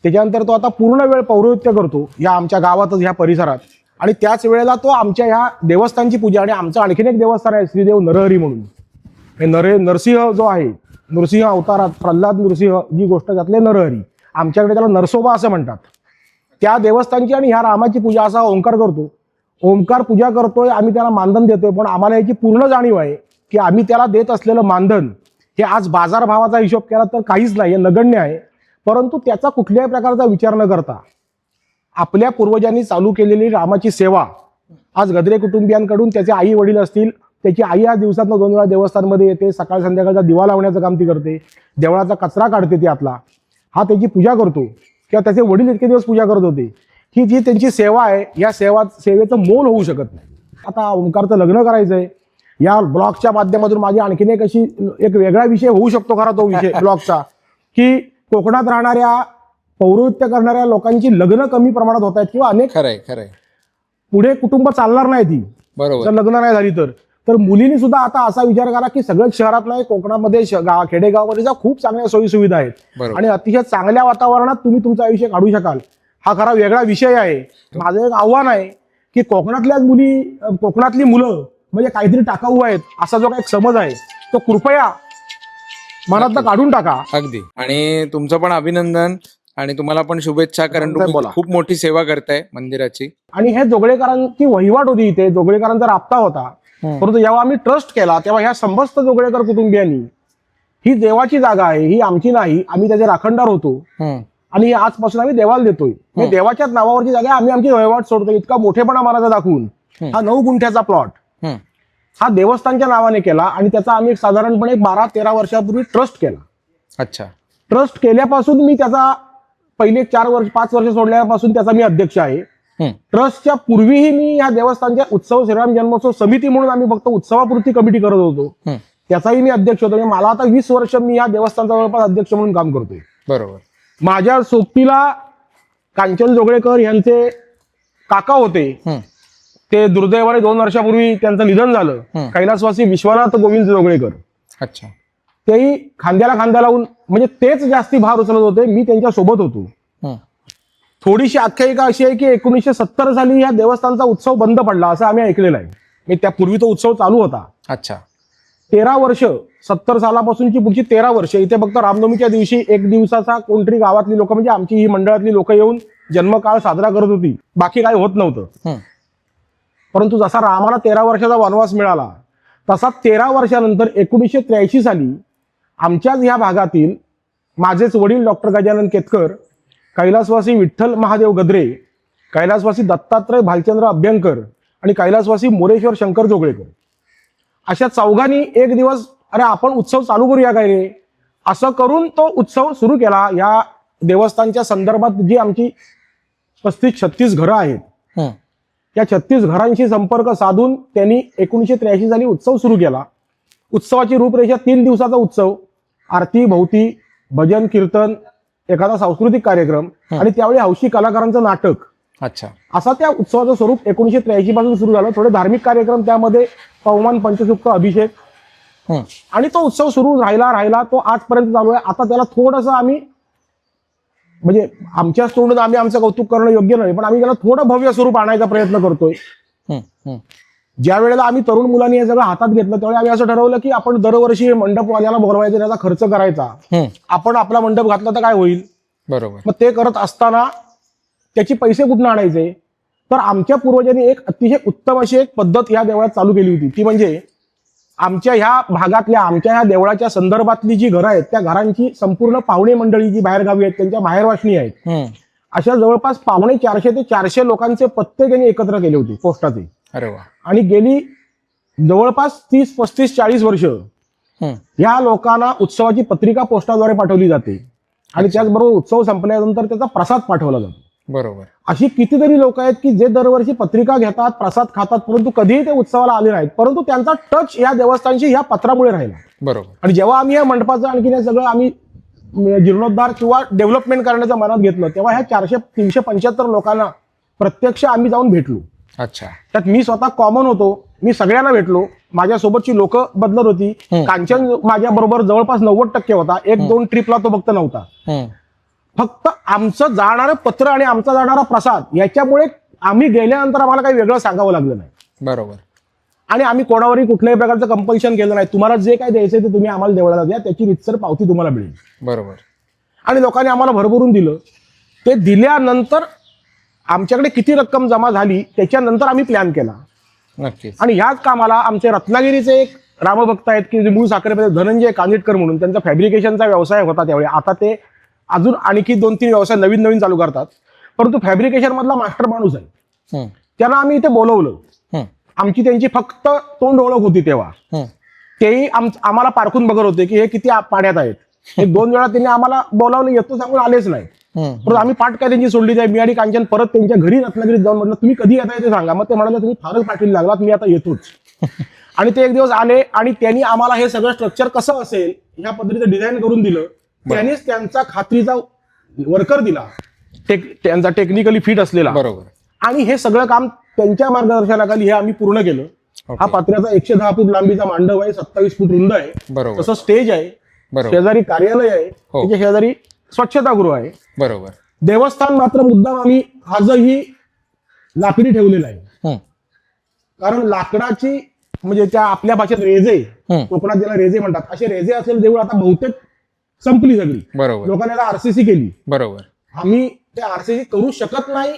त्याच्यानंतर तो आता पूर्ण वेळ पौरोहित्य करतो या आमच्या गावातच, ह्या परिसरात. आणि त्याच वेळेला तो आमच्या ह्या देवस्थानची पूजा, आणि आमचं आणखीन एक देवस्थान आहे श्रीदेव नरहरी म्हणून, हे नरसिंह जो आहे, नृसिंह अवतारात प्रल्हाद नृसिंह जी गोष्ट घातली नरहरी, आमच्याकडे त्याला नरसोबा असं म्हणतात, त्या देवस्थानची आणि ह्या रामाची पूजा असा ओंकार करतो. ओंकार पूजा करतोय, आम्ही त्याला मानधन देतोय, पण आम्हाला याची पूर्ण जाणीव आहे की आम्ही त्याला देत असलेलं मानधन हे आज बाजारभावाचा हिशोब केला तर काहीच नाही, हे नगण्य आहे. परंतु त्याचा कुठल्याही प्रकारचा विचार न करता आपल्या पूर्वजांनी चालू केलेली रामाची सेवा आज गद्रे कुटुंबियांकडून, त्याचे आई वडील असतील, त्याची आई आज दिवसातनं 2 वेळा देवस्थानमध्ये येते, सकाळ संध्याकाळचा दिवा लावण्याचं काम ती करते, देवळाचा कचरा काढते ती आतला, हा त्याची पूजा करतो, किंवा त्याचे वडील इतके दिवस पूजा करत होते. ही जी त्यांची सेवा आहे, या सेवेचं मोल होऊ शकत नाही. आता ओंकारचं लग्न करायचंय, या ब्लॉगच्या माध्यमातून माझी आणखीन एक वेगळा विषय होऊ शकतो खरा तो विषय ब्लॉगचा, की कोकणात राहणाऱ्या पौरोहित्य करणाऱ्या लोकांची लग्न कमी प्रमाणात होत आहेत, किंवा अनेक खरंय पुढे कुटुंब चालणार नाही ती बरोबर जर लग्न नाही झाली तर. तर मुलींनी सुद्धा आता असा विचार करा की सगळ्याच शहरात नाही, कोकणामध्ये खेडेगावामध्ये ज्या खूप चांगल्या सोयी सुविधा आहेत बरोबर. आणि अतिशय चांगल्या वातावरणात तुम्ही तुमचं आयुष्य काढू शकाल. हा खरा वेगळा विषय आहे. माझं एक आव्हान आहे की कोकणातली मुलं म्हणजे काहीतरी टाकाऊ आहेत असा जो काही समज आहे तो कृपया मनातनं काढून टाका. अगदी. आणि तुमचं पण अभिनंदन आणि तुम्हाला पण शुभेच्छा, कारण तुम्ही बोला. खूप मोठी सेवा करताय मंदिराची. आणि हे जोगळेकरांची वहिवाट होती इथे, जोगळेकरांचा राबता होता. परंतु जेव्हा आम्ही ट्रस्ट केला तेव्हा ह्या समस्त जोगळेकर कुटुंबियांनी ही देवाची जागा आहे, ही आमची नाही, आम्ही त्याचे राखणदार होतो आणि आजपासून आम्ही देवाला देतोय. म्हणजे देवाच्याच नावावरची जागा आम्ही आमची वहिवाट सोडतो. इतका मोठेपणा मनाचा दाखवून हा 9 गुंठ्याचा प्लॉट हा देवस्थानच्या नावाने केला आणि त्याचा आम्ही साधारणपणे 12-13 वर्षापूर्वी ट्रस्ट केला. अच्छा. ट्रस्ट केल्यापासून मी त्याचा पहिले 5 वर्ष सोडल्यापासून त्याचा मी अध्यक्ष आहे. ट्रस्टच्या पूर्वीही मी या देवस्थानच्या उत्सव श्रीराम जन्मोत्सव समिती म्हणून आम्ही फक्त उत्सवापुरती कमिटी करत होतो, त्याचाही मी अध्यक्ष होतो. मला आता 20 वर्ष मी या देवस्थानचा जवळपास अध्यक्ष म्हणून काम करतोय. बरोबर. माझ्या सोबतीला कांचन जोगळेकर यांचे काका होते, ते दुर्दैवाने 2 वर्षापूर्वी त्यांचं निधन झालं. कैलासवासी विश्वनाथ गोविंद जोगळेकर. अच्छा. तेही खांद्याला खांदा लावून म्हणजे तेच जास्ती भार उचलत होते, मी त्यांच्या सोबत होतो. थोडीशी आख्यायिका अशी आहे की 1970 साली या देवस्थानचा उत्सव बंद पडला असं आम्ही ऐकलेलं आहे. म्हणजे त्यापूर्वी तो उत्सव चालू होता. अच्छा. 13 वर्ष 70 सालापासूनची पुढची 13 वर्ष इथे फक्त रामनवमीच्या दिवशी 1 दिवसाचा कोणतरी गावातली लोक म्हणजे आमची ही मंडळातली लोक येऊन जन्मकाळ साजरा करत होती, बाकी काही होत नव्हतं. परंतु जसा रामाला 13 वर्षाचा वनवास मिळाला तसा 13 वर्षानंतर 1983 साली आमच्याच ह्या भागातील माझेच वडील डॉक्टर गजानन केतकर, कैलासवासी विठ्ठल महादेव गद्रे, कैलासवासी दत्तात्रय भालचंद्र अभ्यंकर आणि कैलासवासी मोरेश्वर शंकर जोगळेकर अशा चौघांनी एक दिवस अरे आपण उत्सव चालू करूया काय रे असं करून तो उत्सव सुरू केला. या देवस्थानच्या संदर्भात जी आमची 35-36 घरं आहेत या 36 घरांशी संपर्क साधून त्यांनी 1983 साली उत्सव सुरू केला. उत्सवाची रूपरेषा 3 दिवसाचा उत्सव, आरती, भोवती, भजन, कीर्तन, एखादा सांस्कृतिक कार्यक्रम आणि त्यावेळी हौशी कलाकारांचं नाटक. अच्छा. असा त्या उत्सवाचं स्वरूप 1983 पासून सुरू झालं. थोडे धार्मिक कार्यक्रम त्यामध्ये, पवमान, पंचसुक्त, अभिषेक आणि तो उत्सव सुरू राहिला तो आजपर्यंत चालू आहे. आता त्याला थोडंसं आम्ही म्हणजे आमच्याच तोंडून आम्ही आमचं कौतुक करणं योग्य नाही, पण आम्ही त्याला थोडं भव्य स्वरूप आणायचा प्रयत्न करतोय. ज्या वेळेला आम्ही तरुण मुलांनी हे सगळं हातात घेतलं त्यावेळी आम्ही असं ठरवलं की आपण दरवर्षी मंडपवाल्याला बोलवायचं, त्याचा खर्च करायचा, आपण आपला मंडप घातला तर काय होईल. बरोबर. मग ते करत असताना त्याचे पैसे कुठून आणायचे, तर आमच्या पूर्वजांनी एक अतिशय उत्तम अशी एक पद्धत या देवळात चालू केली होती. ती म्हणजे आमच्या ह्या भागातल्या आमच्या ह्या देवळाच्या संदर्भातली जी घरं आहेत त्या घरांची संपूर्ण पाहुणे मंडळी जी बाहेरगावी आहेत त्यांच्या माहेरवासणी आहेत अशा जवळपास 450 ते 400 लोकांचे पत्ते त्यांनी एकत्र केले होते पोस्टाचे. अरे वा. आणि गेली जवळपास 30, 35, 40 वर्ष या लोकांना उत्सवाची पत्रिका पोस्टाद्वारे पाठवली जाते आणि त्याचबरोबर उत्सव संपल्यानंतर त्याचा प्रसाद पाठवला जातो. बरोबर. अशी कितीतरी लोक आहेत की जे दरवर्षी पत्रिका घेतात, प्रसाद खातात, परंतु कधीही ते उत्सवाला आले नाहीत, परंतु त्यांचा टच या देवस्थानशी या पत्रामुळे राहिला. बरोबर. आणि जेव्हा आम्ही या मंडपाचं आणखी हे सगळं आम्ही जीर्णोद्धार किंवा डेव्हलपमेंट करण्याचं मनात घेतलं तेव्हा ह्या 375 लोकांना प्रत्यक्ष आम्ही जाऊन भेटलो. अच्छा. त्यात मी स्वतः कॉमन होतो, मी सगळ्यांना भेटलो, माझ्यासोबतची लोक बदलत होती. कांचन माझ्या बरोबर जवळपास 90% होता, 1-2 ट्रिपला तो फक्त नव्हता. फक्त आमचं जाणारं पत्र आणि आमचा जाणारा प्रसाद याच्यामुळे आम्ही गेल्यानंतर आम्हाला काही वेगळं सांगावं लागलं नाही. बरोबर. आणि आम्ही कोणावरही कुठल्याही प्रकारचं कंपल्शन केलं नाही. तुम्हाला जे काय द्यायचंय ते तुम्ही आम्हाला देवळाला द्या, त्याची रितसर पावती तुम्हाला मिळेल. बरोबर. आणि लोकांनी आम्हाला भरभरून दिलं. ते दिल्यानंतर आमच्याकडे किती रक्कम जमा झाली त्याच्यानंतर आम्ही प्लॅन केला. नक्कीच. आणि ह्याच कामाला आमचे रत्नागिरीचे एक रामभक्त आहेत की मूळ साखरेमध्ये धनंजय कानिटकर म्हणून, त्यांचा फॅब्रिकेशनचा व्यवसाय होता त्यावेळी. आता ते अजून आणखी 2-3 व्यवसाय नवीन चालू करतात, परंतु फॅब्रिकेशन मधला मास्टर माणूस आहे. त्यांना आम्ही इथे बोलवलं. आमची त्यांची फक्त तोंड ओळख होती तेव्हा. तेही आम्हाला पारखून बघत होते की हे किती पाण्यात आहेत. 1-2 वेळा त्यांनी आम्हाला बोलावलं, येतो सांगून आलेच नाही. परंतु आम्ही पाठ काय त्यांची सोडली नाही. मी आणि कांचन परत त्यांच्या घरी रत्नागिरीत जाऊन म्हटलं तुम्ही कधी येताय ते सांगा. मग ते म्हणाले तुम्ही फारच पाठीला लागलात, मी आता येतोच. आणि ते एक दिवस आले आणि त्यांनी आम्हाला हे सगळं स्ट्रक्चर कसं असेल ह्या पद्धतीचं डिझाईन करून दिलं. त्यांनीच त्यांचा खात्रीचा वर्कर दिला, त्यांचा टेक्निकली फिट असलेला. बरोबर. आणि हे सगळं काम त्यांच्या मार्गदर्शनाखाली हे आम्ही पूर्ण केलं. हा पत्र्याचा 110 फूट लांबीचा मांडव आहे, 27 फूट रुंद आहे. बरोबर तसं स्टेज आहे, बरोबर शेजारी कार्यालय आहे, हो. त्याच्या शेजारी स्वच्छतागृह आहे. बरोबर. देवस्थान मात्र मुद्दाम आम्ही आजही लाकडी ठेवलेलं आहे. हम्म, कारण लाकडाची म्हणजे त्या आपल्या भाषेत रेजे, हम्म. कोकणात ज्याला रेजे म्हणतात, असे रेजे असेल देऊळ आता बहुतेक संपली सगळी. बरोबर लोकांनी आता आरसीसी केली. बरोबर. आम्ही ते आरसीसी करू शकत नाही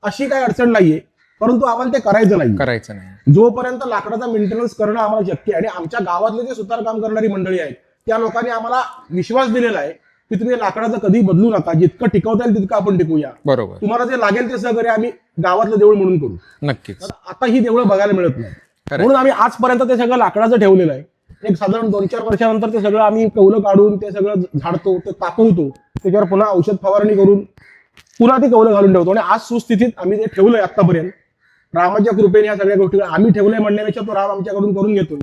अशी काही अडचण नाहीये, परंतु आम्हाला ते करायचं नाही. करायचं नाही. जोपर्यंत लाकडाचा मेंटेनन्स करणं आम्हाला शक्य आहे. आणि आमच्या गावातले जे सुतारकाम करणारी मंडळी आहेत त्या लोकांनी आम्हाला विश्वास दिलेला आहे की तुम्ही लाकडाचं कधी बदलू नका, जितकं टिकवता येईल तितकं आपण टिकूया. बरोबर. तुम्हाला जे लागेल ते सहकार्य आम्ही गावातलं देऊळ म्हणून करू. नक्कीच. आता ही देवळं बघायला मिळत नाही, खरंय. म्हणून आम्ही आजपर्यंत ते सगळं लाकडाचं ठेवलेलं आहे. एक साधारण 2-4 वर्षानंतर ते सगळं आम्ही कौलं काढून ते सगळं झाडतो, ते तापवतो, त्याच्यावर पुन्हा औषध फवारणी करून पुन्हा ती कौलं घालून ठेवतो. आणि आज सुस्थितीत आम्ही ते ठेवलंय आतापर्यंत. रामाच्या कृपेने या सगळ्या गोष्टी आम्ही ठेवलंय म्हणण्यापेक्षा तो राम आमच्याकडून करून घेतोय.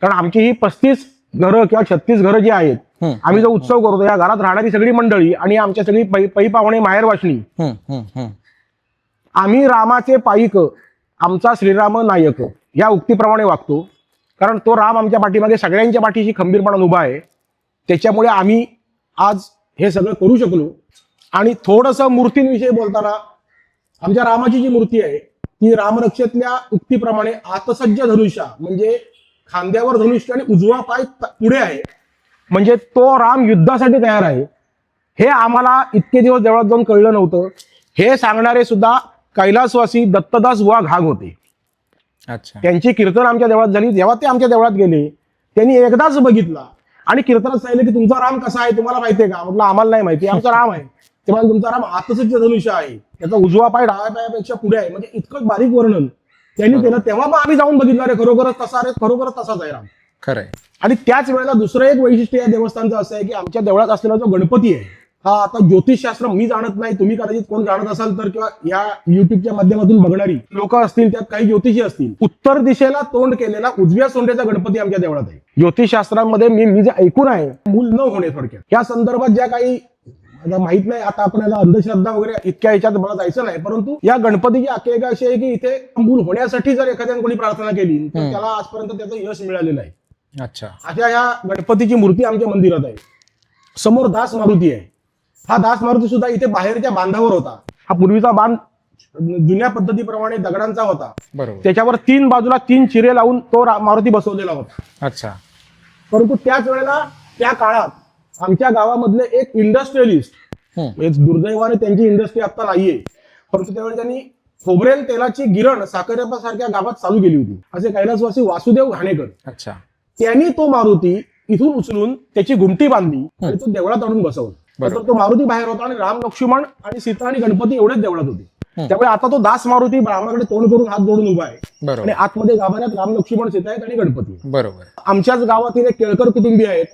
कारण आमची ही 35 घरं किंवा 36 घरं जी आहेत, आम्ही जो उत्सव करतो या घरात राहणारी सगळी मंडळी आणि आमच्या सगळी पै पाहुणे माहेर वाचणी, आम्ही रामाचे पाईक, आमचा श्रीराम नायक या उक्तीप्रमाणे वागतो. कारण तो राम आमच्या पाठीमागे सगळ्यांच्या पाठीशी खंबीरपणाने उभा आहे. त्याच्यामुळे आम्ही आज हे सगळं करू शकलो. आणि थोडंसं मूर्तींविषयी बोलताना, आमच्या रामाची जी मूर्ती आहे ती रामरक्षेतल्या उक्तीप्रमाणे आतसज्ज धनुष्य, म्हणजे खांद्यावर धनुष्य आणि उजवा पाय पुढे आहे, म्हणजे तो राम युद्धासाठी तयार आहे. हे आम्हाला इतके दिवस देवळात जाऊन कळलं नव्हतं. हे सांगणारे सुद्धा कैलासवासी दत्तदास बुवा घाग होते. अच्छा. त्यांची कीर्तन आमच्या देवळात झाली. जेव्हा ते आमच्या देवळात गेले त्यांनी एकदाच बघितला आणि कीर्तनात सांगितलं की तुमचा राम कसा आहे तुम्हाला माहितीये का? म्हटलं आम्हाला नाही माहिती, आमचा राम आहे. तेव्हा तुमचा राम आतसज्ज धनुष्य आहे, त्याचा उजवा पाय डाव्या पायापेक्षा पुढे आहे. म्हणजे इतकं बारीक वर्णन त्यांनी केलं. तेव्हा मग आम्ही जाऊन बघितलं, अरे खरोखरच तसा, अरे खरोखरच तसाच आहे राम. खरंय. आणि त्याच वेळेला दुसरं एक वैशिष्ट्य या देवस्थानचं असं आहे की आमच्या देवळात असलेला जो गणपती आहे हा, आता ज्योतिषशास्त्र मी जाणत नाही, तुम्ही कदाचित कोण जाणत असाल तर, किंवा या युट्यूबच्या माध्यमातून बघणारी लोक असतील, त्यात काही ज्योतिषी असतील, उत्तर दिशेला तोंड केलेला उजव्या सोंड्याचा गणपती आमच्या देवळात आहे. ज्योतिषशास्त्रामध्ये मी जे ऐकून आहे, मूल न होणे थोडक्यात या संदर्भात ज्या काही आता माहित नाही, आता आपण याला अंधश्रद्धा वगैरे इतक्या याच्यात मला जायचं नाही, परंतु या गणपतीची आख्यायिका अशी आहे की इथे मूल होण्यासाठी जर एखाद्याने कोणी प्रार्थना केली तर त्याला आजपर्यंत त्याचं यश मिळालेलं आहे. अच्छा. अशा या गणपतीची मूर्ती आमच्या मंदिरात आहे. समोर दास मारुती आहे. हा दास मारुती सुद्धा इथे बाहेरच्या बांधावर होता. हा पूर्वीचा बांध जुन्या पद्धतीप्रमाणे दगडांचा होता. बरोबर. त्याच्यावर 3 बाजूला 3 चिरे लावून तो मारुती बसवलेला होता. अच्छा. परंतु त्याच वेळेला त्या काळात आमच्या गावामधले एक इंडस्ट्रियलिस्ट, दुर्दैवाने त्यांची इंडस्ट्री आता नाहीये, परंतु त्यावेळी त्यांनी खोबरेल तेलाची गिरण साखरेपासारख्या गावात चालू केली होती. असे कैलासवासी वासुदेव घाणेकर. अच्छा. त्यांनी तो मारुती इथून उचलून त्याची घुमटी बांधली आणि तो देवळात आणून बसवला. तर तो मारुती बाहेर होता आणि राम, लक्ष्मण आणि सीता आणि गणपती एवढेच देवळात होते. त्यामुळे आता तो दास मारुती रामाकडे तोंड करून हात जोडून उभा आहे आणि आतमध्ये गाभाऱ्यात राम, लक्ष्मण, सीता आहेत आणि गणपती. बरोबर. आमच्याच गावातील एक केळकर कुटुंबीय आहेत,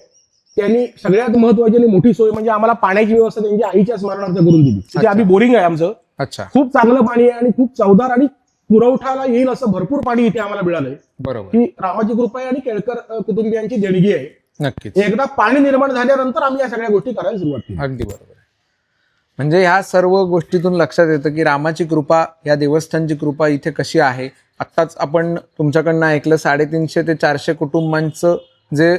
त्यांनी सगळ्यात महत्वाची आणि मोठी सोय म्हणजे आम्हाला पाण्याची व्यवस्था त्यांच्या आईच्या स्मरणार्थ करून दिली. तिथे आम्ही बोरिंग आहे आमचं. अच्छा. खूप चांगलं पाणी आहे आणि खूप चवदार आणि पुरवठाला येईल असं भरपूर पाणी इथे आम्हाला मिळालंय. बरोबर. ही रामाची कृपा आहे आणि केळकर कुटुंबियांची देणगी आहे. नक्कीच. एकदा पाणी निर्माण झाल्यानंतर आम्ही या सगळ्या गोष्टी करायला सुरुवात केली. अगदी बरोबर. म्हणजे ह्या सर्व गोष्टीतून लक्षात येतं की रामाची कृपा, या देवस्थानची कृपा इथे कशी आहे. आत्ताच आपण तुमच्याकडनं ऐकलं 350 ते 400 कुटुंबांचं जे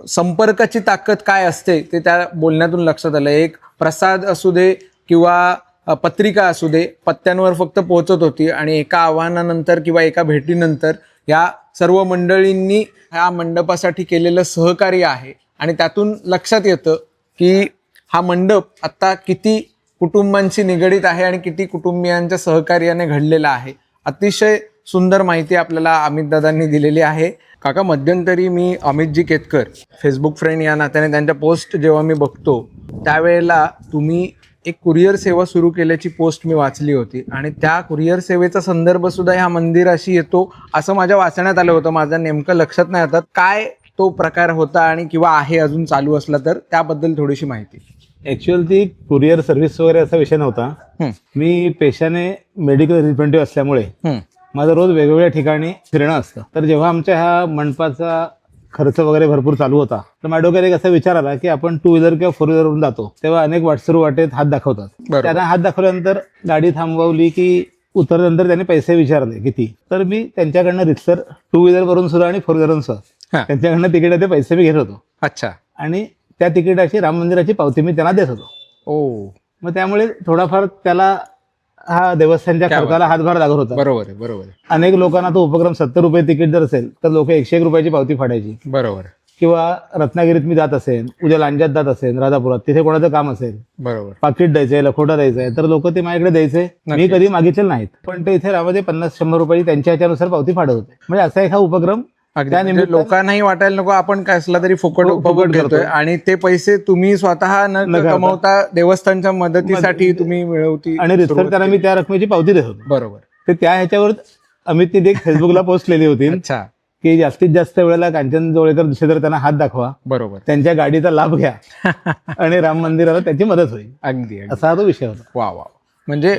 संपर्काची ताकद काय असते ते त्या बोलण्यातून लक्षात आलं. एक प्रसाद असू दे किंवा पत्रिका असू दे, पत्त्यांवर फक्त पोहोचत होती आणि एका आव्हानानंतर किंवा एका भेटीनंतर या सर्व मंडळींनी ह्या मंडपासाठी केलेलं सहकार्य आहे. आणि त्यातून लक्षात येतं की हा मंडप आता किती कुटुंबांशी निगडीत आहे आणि किती कुटुंबियांच्या सहकार्याने घडलेला आहे. अतिशय सुंदर माहिती आपल्याला अमित दादांनी दिलेली आहे. काका, मध्यंतरी मी अमितजी केतकर, फेसबुक फ्रेंड या नात्याने त्यांच्या पोस्ट जेव्हा मी बघतो त्यावेळेला तुम्ही एक कुरिअर सेवा सुरू केल्याची पोस्ट मी वाचली होती आणि त्या कुरिअर सेवेचा संदर्भ सुद्धा ह्या मंदिराशी येतो असं माझ्या वाचण्यात आलं होतं. माझ्या नेमकं लक्षात नाही येतात काय तो प्रकार होता आणि किंवा आहे अजून चालू असला तर त्याबद्दल थोडीशी माहिती. ऍक्च्युअली ती कुरिअर सर्व्हिस वगैरे असा विषय नव्हता. मी पेशाने मेडिकल रिप्रेझेंटेटिव्ह असल्यामुळे माझं रोज वेगवेगळ्या ठिकाणी फिरणं असतं. तर जेव्हा आमच्या ह्या मंडपाचा खर्च वगैरे भरपूर चालू होता तर माझ्या डोक्यात एक असा विचार आला की आपण 2 व्हीलर किंवा 4 व्हीलरवरून जातो तेव्हा अनेक वाटसरू वाटेत हात दाखवतात. त्यांना हात दाखवल्यानंतर गाडी थांबवली की उतरल्यानंतर त्यांनी पैसे विचारले किती, तर मी त्यांच्याकडनं रितसर 2 व्हीलरवरून सुद्धा आणि 4 व्हीलरवरून सुद्धा हा. त्यांच्याकडनं तिकीटाचे पैसे मी घेत होतो अच्छा. आणि त्या तिकिटाची राम मंदिराची पावती मी त्यांना देत होतो. ओ, मग त्यामुळे थोडाफार त्याला हा देवस्थानच्या क्या खर्चाला हातभार लागत होता. बरोबर आहे, बरोबर आहे, अनेक लोकांना तो उपक्रम 70 रुपये तिकीट जर असेल तर लोक 101 रुपयाची पावती फाडायची. बरोबर किंवा रत्नागिरीत मी जात असेल, उद्या लांजात जात असेल, राजापुरात, तिथे कोणाचं काम असेल, बरोबर. पाकिट द्यायचंय, लखोटा द्यायचंय, तर लोक ते माझ्याकडे द्यायचे. मी नक्कीच. कधी मागितले नाहीत, पण ते इथे रामध्ये 50-100 रुपये त्यांच्या ह्याच्यानुसार पावती फाडत होते. म्हणजे असा एक हा उपक्रम अगदी त्या म्हणजे निमित्तानं- लोकांनाही वाटायला नको आपण कसला तरी फुकट फुकट उपभोग करतोय. घेतोय आणि ते पैसे तुम्ही स्वतः न न करता. कमवता देवस्थानच्या मदतीसाठी तुम्ही मिळवती आणि रितसर त्यांना मी त्या रकमेची पावती देत होतो. बरोबर. तर त्या ह्याच्यावर अमितने एक फेसबुकला पोस्ट केली होती अच्छा. की जास्तीत जास्त वेळेला कांचन जोळेकर दिसले तर त्यांना हात दाखवा, बरोबर. त्यांच्या गाडीचा लाभ घ्या आणि राम मंदिराला त्याची मदत होईल, अगदी अगदी. असा हा तो विषय होता. वा वा. म्हणजे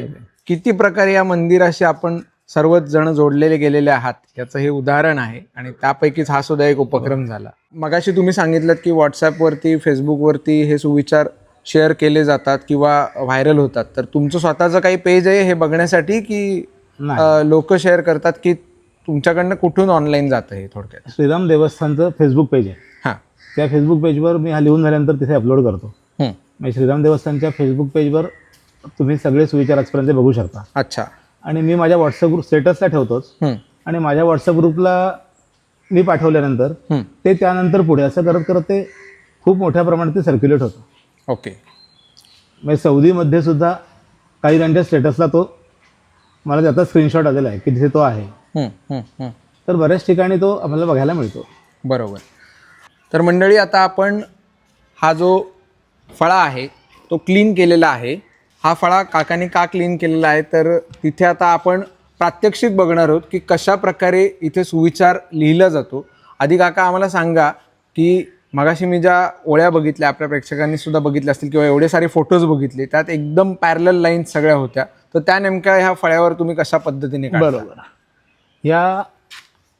किती प्रकारे या मंदिराशी आपण सर्वच जण जोडलेले गेलेले आहात याचं हे उदाहरण आहे आणि त्यापैकीच हा सुद्धा एक उपक्रम झाला. मगाशी तुम्ही सांगितलं की व्हॉट्सॲपवरती, फेसबुकवरती हे सुविचार शेअर केले जातात किंवा व्हायरल होतात, तर तुमचं स्वतःचं काही पेज आहे हे बघण्यासाठी की लोक शेअर करतात की तुमच्याकडनं कुठून ऑनलाईन जातं हे थोडक्यात? श्रीराम देवस्थानचं फेसबुक पेज आहे. हां. त्या फेसबुक पेजवर मी हा लिहून झाल्यानंतर तिथे अपलोड करतो. हं. म्हणजे श्रीराम देवस्थानच्या फेसबुक पेजवर तुम्ही सगळे सुविचार आजपर्यंत बघू शकता. अच्छा. आणि मी माझ्या व्हॉट्सअप ग्रुप स्टेटसला ठेवतोच हं. आणि माझ्या व्हॉट्सअप ग्रुपला मी पाठवल्यानंतर हं. ते त्यानंतर पुढे असं करत करत ते खूप मोठ्या प्रमाणात ते सर्क्युलेट होतं. ओके. म्हणजे सौदीमध्ये सुद्धा काही जणांच्या स्टेटसला तो मला त्याचा स्क्रीनशॉट आलेला आहे की तिथे तो आहे. हं, हं, हं. तर बऱ्याच ठिकाणी तो आम्हाला बघायला मिळतो. बरोबर. तर मंडळी, आता आपण हा जो फळा आहे तो क्लीन केलेला आहे. हा फळा काकांनी का क्लीन केलेला आहे तर तिथे आता आपण प्रात्यक्षिक बघणार आहोत की कशा प्रकारे इथे सुविचार लिहिला जातो. आधी काका आम्हाला सांगा की मगाशी मी ज्या ओळ्या बघितल्या, आपल्या प्रेक्षकांनी सुद्धा बघितल्या असतील किंवा एवढे सारे फोटोज बघितले, त्यात एकदम पॅरलल लाईन्स सगळ्या होत्या, तर त्या नेमक्या ह्या फळ्यावर तुम्ही कशा पद्धतीने काढता? बरोबर. या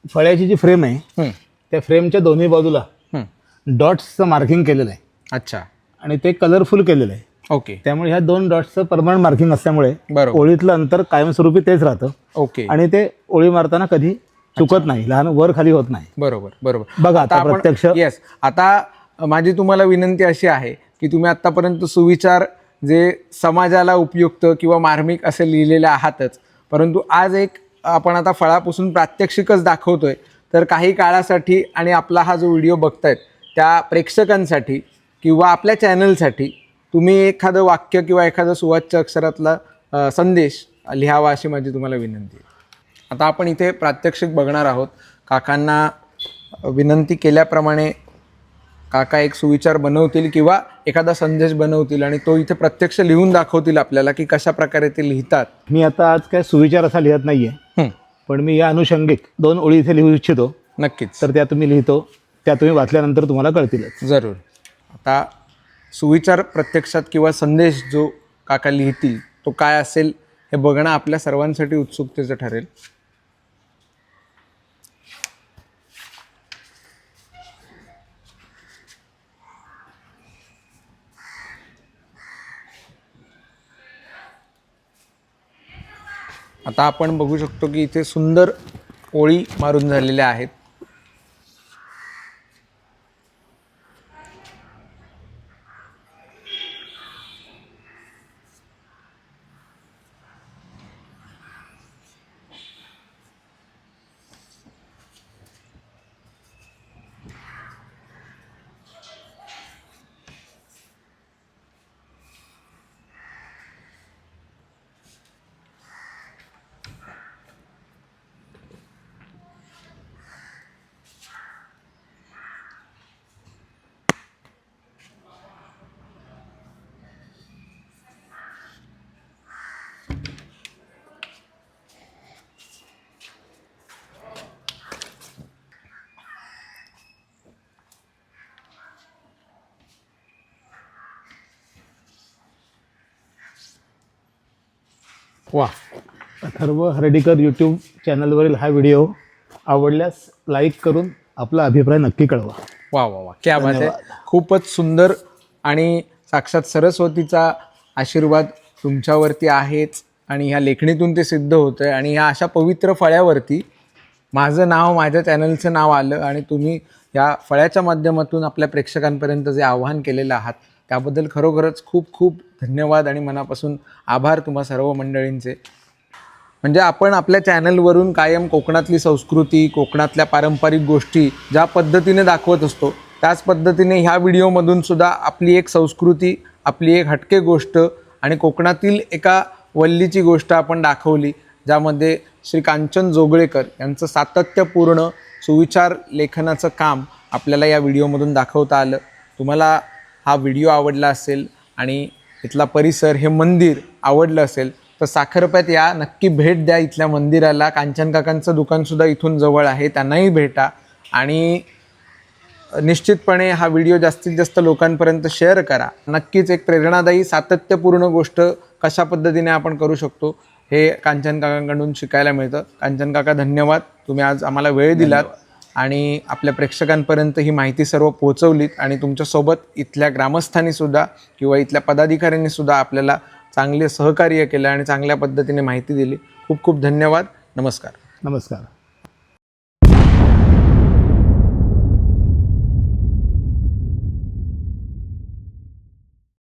फळ्याची जी फ्रेम आहे हं, त्या फ्रेमच्या दोन्ही बाजूला हं. डॉट्सचं मार्किंग केलेलं आहे अच्छा. आणि ते कलरफुल केलेलं आहे. ओके. त्यामुळे ह्या 2 डॉट्सचं परमनंट मार्किंग असल्यामुळे बरोबर. ओळीतलं अंतर कायमस्वरूपी तेच राहतं ओके. आणि ते ओळी मारताना कधी चुकत नाही, लहान वर खाली होत नाही. बरोबर बरोबर. बघा आता प्रत्यक्ष येस. आता माझी तुम्हाला विनंती अशी आहे की तुम्ही आत्तापर्यंत सुविचार जे समाजाला उपयुक्त किंवा मार्मिक असे लिहिलेले आहातच, परंतु आज एक आपण आता फळापासून प्रात्यक्षिकच दाखवतोय, तर काही काळासाठी आणि आपला हा जो व्हिडिओ बघतायत त्या प्रेक्षकांसाठी किंवा आपल्या चॅनलसाठी तुम्ही एखादं वाक्य किंवा एखादं सुवाच्य अक्षरातला संदेश लिहावा अशी माझी तुम्हाला विनंती आहे. आता आपण इथे प्रात्यक्षिक बघणार आहोत. काकांना विनंती केल्याप्रमाणे काका एक सुविचार बनवतील किंवा एखादा संदेश बनवतील आणि तो इथे प्रत्यक्ष लिहून दाखवतील आपल्याला की कशा प्रकारे ते लिहितात. मी आता आज काय सुविचार असा लिहत नाहीये, पण मी या अनुषंगिक 2 ओळी इथे लिहू इच्छितो. नक्कीच. तर त्या तुम्ही लिहितो, त्या तुम्ही वाचल्यानंतर तुम्हाला कळतीलच. जरूर. आता सुविचार प्रत्यक्षात किंवा संदेश जो काका लिहितील तो काय असेल हे बघणं आपल्या सर्वांसाठी उत्सुकतेचं ठरेल. आता आपण बघू शकतो की इथे सुंदर ओळी मारून झालेल्या आहेत. वा. अथर्व हर्डीकर यूट्यूब चॅनलवरील हा व्हिडिओ आवडल्यास लाईक करून आपला अभिप्राय नक्की कळवा. वा वा वा, क्या बात आहे. खूपच सुंदर आणि साक्षात सरस्वतीचा आशीर्वाद तुमच्यावरती आहेच आणि ह्या लेखणीतून ते सिद्ध होतं आहे. आणि ह्या अशा पवित्र फळ्यावरती माझं नाव, माझ्या चॅनलचं नाव आलं आणि तुम्ही या फळ्याच्या माध्यमातून आपल्या प्रेक्षकांपर्यंत जे आव्हान केलेलं आहात त्याबद्दल खरोखरच खूप खूप धन्यवाद आणि मनापासून आभार तुम्हा सर्व मंडळींचे. म्हणजे आपण आपल्या चॅनलवरून कायम कोकणातली संस्कृती, कोकणातल्या पारंपरिक गोष्टी ज्या पद्धतीने दाखवत असतो त्याच पद्धतीने ह्या व्हिडिओमधून सुद्धा आपली एक संस्कृती, आपली एक हटके गोष्ट आणि कोकणातील एका वल्लीची गोष्ट आपण दाखवली, ज्यामध्ये श्री कांचन जोगळेकर यांचं सातत्यपूर्ण सुविचार लेखनाचं काम आपल्याला या व्हिडिओमधून दाखवता आलं. तुम्हाला हा व्हिडिओ आवडला असेल आणि इथला परिसर, हे मंदिर आवडलं असेल तर साखरप्यात या, नक्की भेट द्या इथल्या मंदिराला. कांचन काकांचं दुकानसुद्धा इथून जवळ आहे, त्यांनाही भेटा आणि निश्चितपणे हा व्हिडिओ जास्तीत जास्त लोकांपर्यंत शेअर करा. नक्कीच एक प्रेरणादायी सातत्यपूर्ण गोष्ट कशा पद्धतीने आपण करू शकतो हे कांचन काकांकडून शिकायला मिळतं. कांचन काका धन्यवाद, तुम्ही आज आम्हाला वेळ दिलात आणि आपल्या प्रेक्षकांपर्यंत ही माहिती सर्व पोहोचवलीत आणि तुमच्यासोबत इथल्या ग्रामस्थांनीसुद्धा किंवा इथल्या पदाधिकाऱ्यांनीसुद्धा आपल्याला चांगले सहकार्य केलं आणि चांगल्या पद्धतीने माहिती दिली. खूप खूप धन्यवाद. नमस्कार. नमस्कार.